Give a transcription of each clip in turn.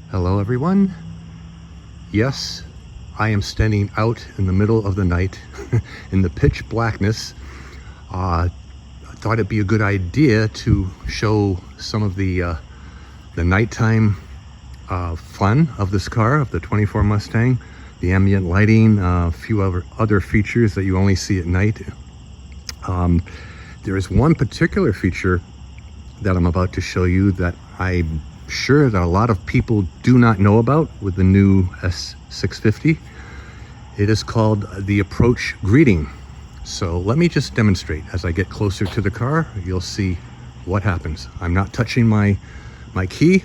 Hello everyone. Yes, I am standing out in the middle of the night in the pitch blackness. I thought it'd be a good idea to show some of the nighttime fun of this car, of the 24 Mustang, the ambient lighting, a few other features that you only see at night. There is one particular feature that I'm about to show you that I'm sure that a lot of people do not know about with the new S650. It is called the approach greeting. So let me just demonstrate. As I get closer to the car, you'll see what happens. I'm not touching my key.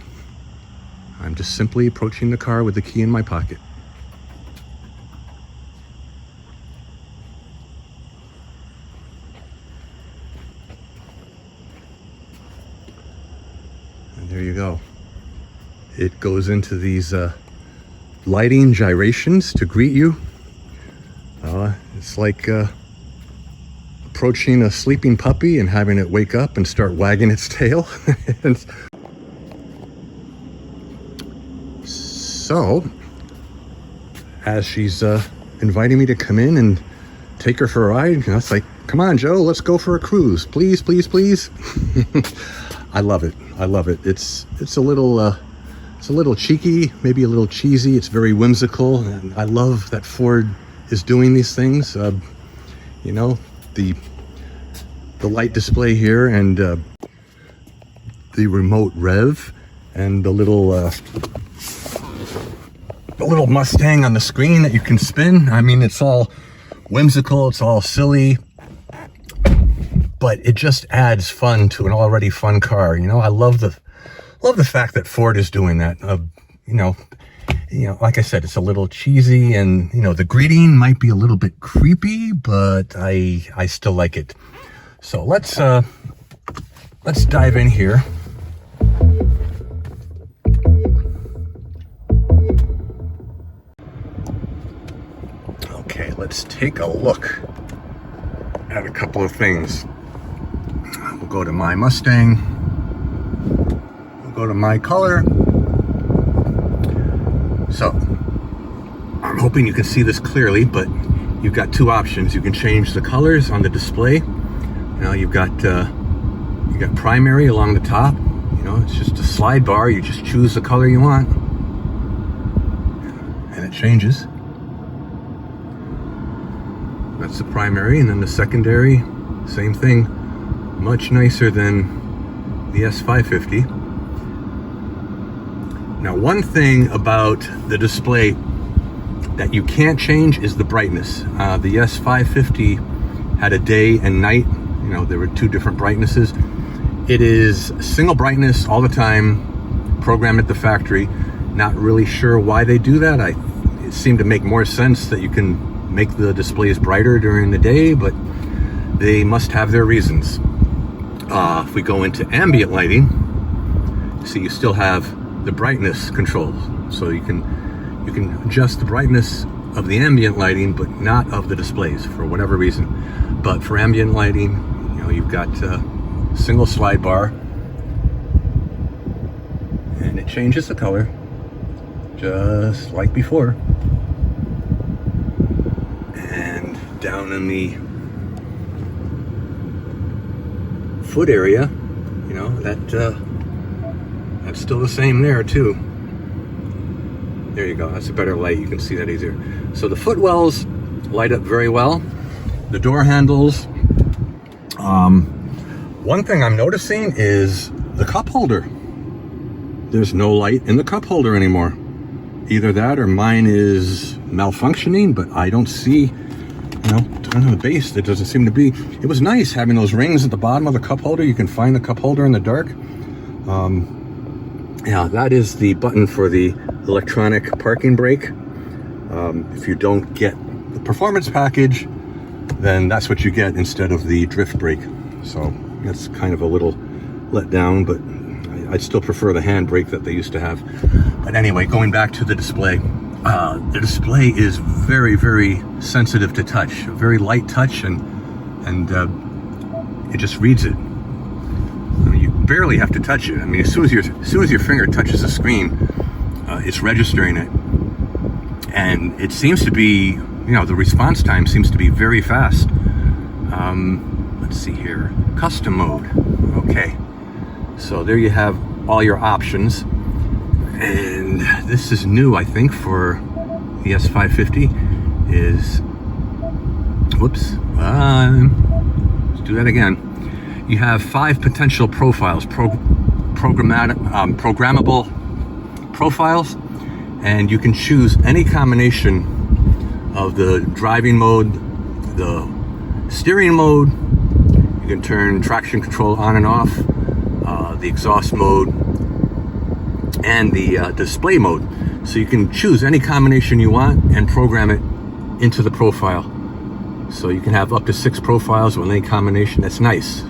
I'm just simply approaching the car with the key in my pocket. And there you go. It goes into these lighting gyrations to greet you. It's like approaching a sleeping puppy and having it wake up and start wagging its tail. So, as she's inviting me to come in and take her for a ride, it's like, come on, Joe, let's go for a cruise. Please, please, please. I love it. I love it. It's a little cheeky, maybe a little cheesy. It's very whimsical, and I love that Ford is doing these things. You know, the light display here, and the remote rev, and the little Mustang on the screen that you can spin. I mean, it's all whimsical, it's all silly, but it just adds fun to an already fun car. You know, I love the fact that Ford is doing that. You know, like I said, it's a little cheesy, and the greeting might be a little bit creepy, but I still like it. So let's dive in here. Okay, let's take a look at a couple of things. We'll go to my Mustang. We'll go to my color. So, I'm hoping you can see this clearly, but you've got two options. You can change the colors on the display. You've got primary along the top. It's just a slide bar. You just choose the color you want, and it changes. That's the primary, and then the secondary, same thing. Much nicer than the S550. Now, one thing about the display that you can't change is the brightness. The S550 had a day and night. There were two different brightnesses. It is single brightness all the time, programmed at the factory. Not really sure why they do that. It seemed to make more sense that you can make the displays brighter during the day, but they must have their reasons. If we go into ambient lighting, see, you still have the brightness controls, so you can adjust the brightness of the ambient lighting, but not of the displays for whatever reason. But for ambient lighting, you've got a single slide bar, and it changes the color just like before. And down in the foot area, that's still the same there too. There you go. That's a better light. You can see that easier. So the footwells light up very well. The door handles. One thing I'm noticing is the cup holder. There's no light in the cup holder anymore. Either that or mine is malfunctioning, but I don't see, on the base, there doesn't seem to be. It was nice having those rings at the bottom of the cup holder. You can find the cup holder in the dark. Yeah, that is the button for the electronic parking brake. If you don't get the performance package, then that's what you get instead of the drift brake. So that's kind of a little let down, but I'd still prefer the hand brake that they used to have. But anyway, going back to the display. The display is very, very sensitive to touch, very light touch, and it just reads it. You barely have to touch it. I mean, as soon as your finger touches the screen, it's registering it. And it seems to be, the response time seems to be very fast. Let's see here, custom mode. Okay, so there you have all your options. And this is new, I think, for the S650 is, whoops, let's do that again. You have 5 potential profiles, programmable profiles, and you can choose any combination of the driving mode, the steering mode. You can turn traction control on and off, the exhaust mode, and the display mode. So you can choose any combination you want and program it into the profile. So you can have up to 6 profiles with any combination. That's nice.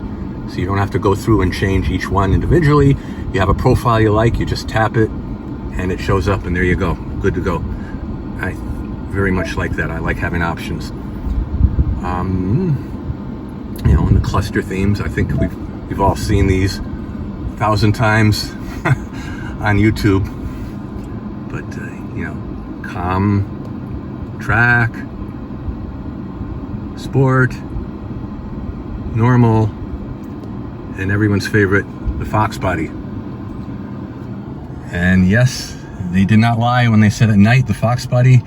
So you don't have to go through and change each one individually. You have a profile you like, you just tap it and it shows up, and there you go, good to go. I very much like that. I like having options. And the cluster themes, I think we've all seen these 1,000 times on YouTube. But calm, track, sport, normal, and everyone's favorite, the Fox body. And yes, they did not lie when they said at night the Fox body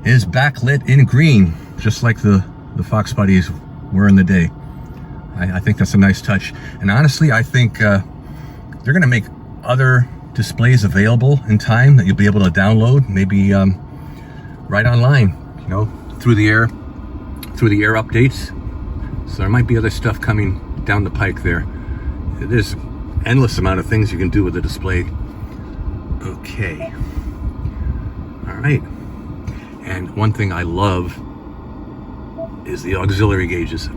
is backlit in green, just like the Fox bodies were in the day. I think that's a nice touch. And honestly, I think they're going to make other displays available in time that you'll be able to download, maybe right online, through the air updates. So there might be other stuff coming down the pike there. There's endless amount of things you can do with the display. Okay. All right. And one thing I love is the auxiliary gauges.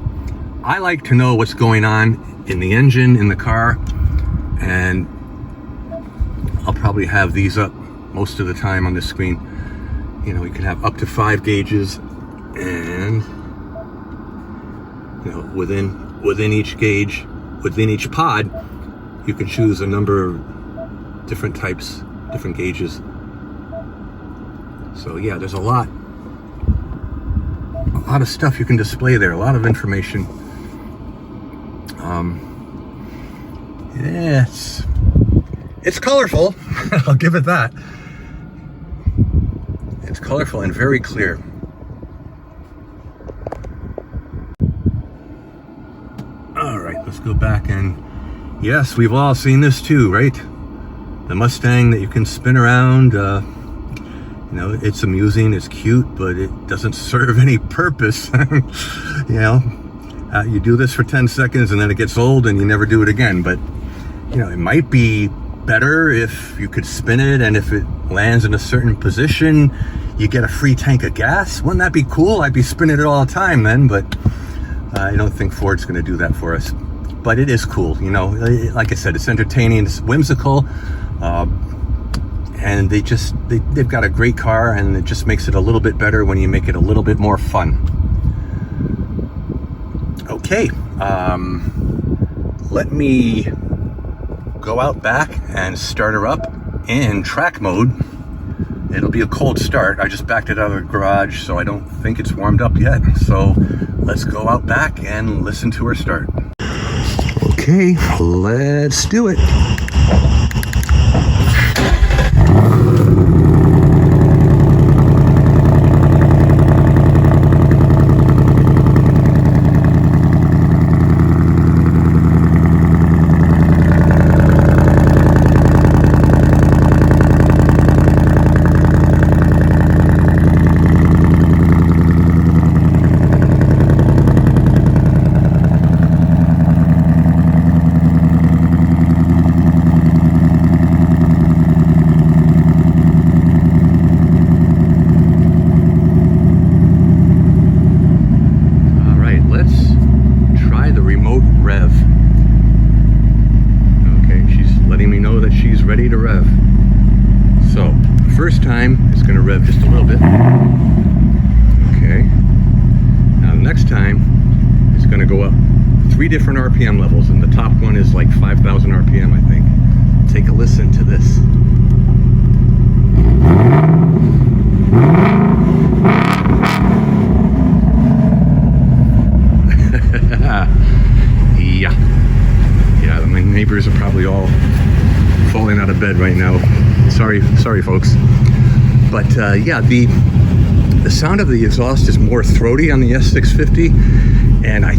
I like to know what's going on in the engine, in the car, and I'll probably have these up most of the time on the screen. You can have up to 5 gauges, and within each gauge, within each pod, you can choose a number of different types, different gauges. So yeah, there's a lot of stuff you can display there, a lot of information. Yeah, it's colorful. I'll give it that. It's colorful and very clear. All right, let's go back, and yes, we've all seen this too, right? The Mustang that you can spin around. It's amusing, it's cute, but it doesn't serve any purpose. You do this for 10 seconds and then it gets old and you never do it again. But it might be better if you could spin it, and if it lands in a certain position, you get a free tank of gas. Wouldn't that be cool? I'd be spinning it all the time then, but I don't think Ford's going to do that for us. But it is cool, like I said, it's entertaining, it's whimsical, and they've got a great car, and it just makes it a little bit better when you make it a little bit more fun. Okay, let me go out back and start her up in track mode. It'll be a cold start. I just backed it out of the garage, so I don't think it's warmed up yet. So let's go out back and listen to her start. Okay, let's do it. Ready to rev. So the first time it's going to rev just a little bit. Okay. Now the next time it's going to go up 3 different RPM levels, and the top one is like 5,000 RPM, I think. Take a listen to this. bed right now. Sorry folks. But yeah, the sound of the exhaust is more throaty on the S650, and I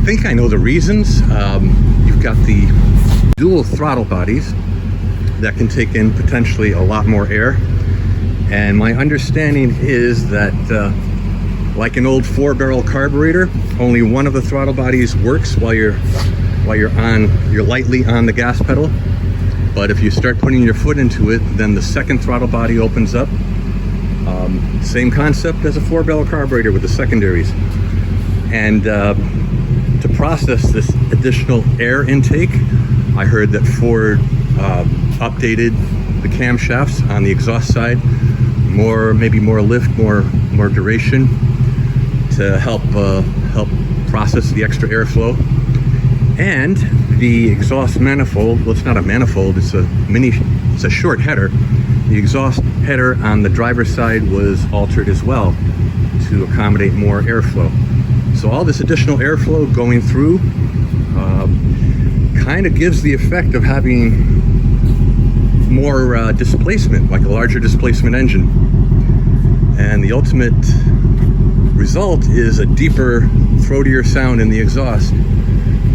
think I know the reasons. You've got the dual throttle bodies that can take in potentially a lot more air, and my understanding is that like an old 4-barrel carburetor, only one of the throttle bodies works while you're lightly on the gas pedal. But if you start putting your foot into it, then the second throttle body opens up. Same concept as a 4-barrel carburetor with the secondaries. And to process this additional air intake, I heard that Ford updated the camshafts on the exhaust side, maybe more lift, more duration, to help process the extra airflow. And the exhaust manifold, well, it's not a manifold, it's a short header. The exhaust header on the driver's side was altered as well to accommodate more airflow. So all this additional airflow going through kind of gives the effect of having more displacement, like a larger displacement engine. And the ultimate result is a deeper, throatier sound in the exhaust,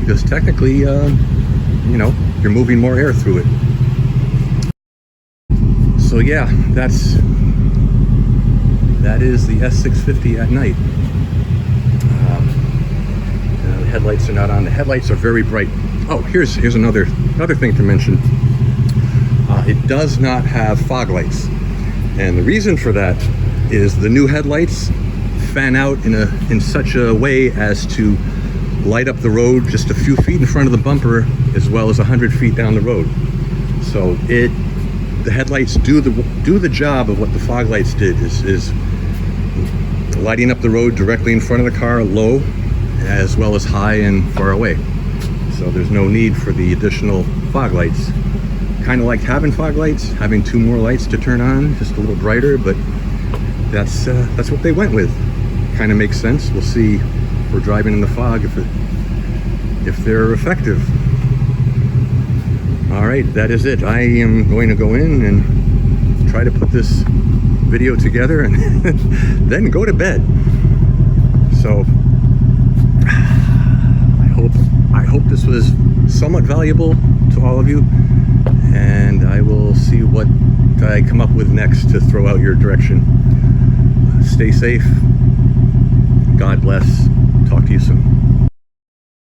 because technically, you know, you're moving more air through it. So yeah, that is the S650 at night. The headlights are not on. The headlights are very bright. Oh, here's another thing to mention. It does not have fog lights, and the reason for that is the new headlights fan out in such a way as to light up the road just a few feet in front of the bumper, as well as 100 feet down the road. So the headlights do the job of what the fog lights did, is lighting up the road directly in front of the car, low as well as high and far away. So there's no need for the additional fog lights. Kind of like having fog lights, having 2 more lights to turn on, just a little brighter, but that's what they went with. Kind of makes sense. We'll see if we're driving in the fog if they're effective. All right, that is it. I am going to go in and try to put this video together and then go to bed. So I hope this was somewhat valuable to all of you, and I will see what I come up with next to throw out your direction. Stay safe. God bless.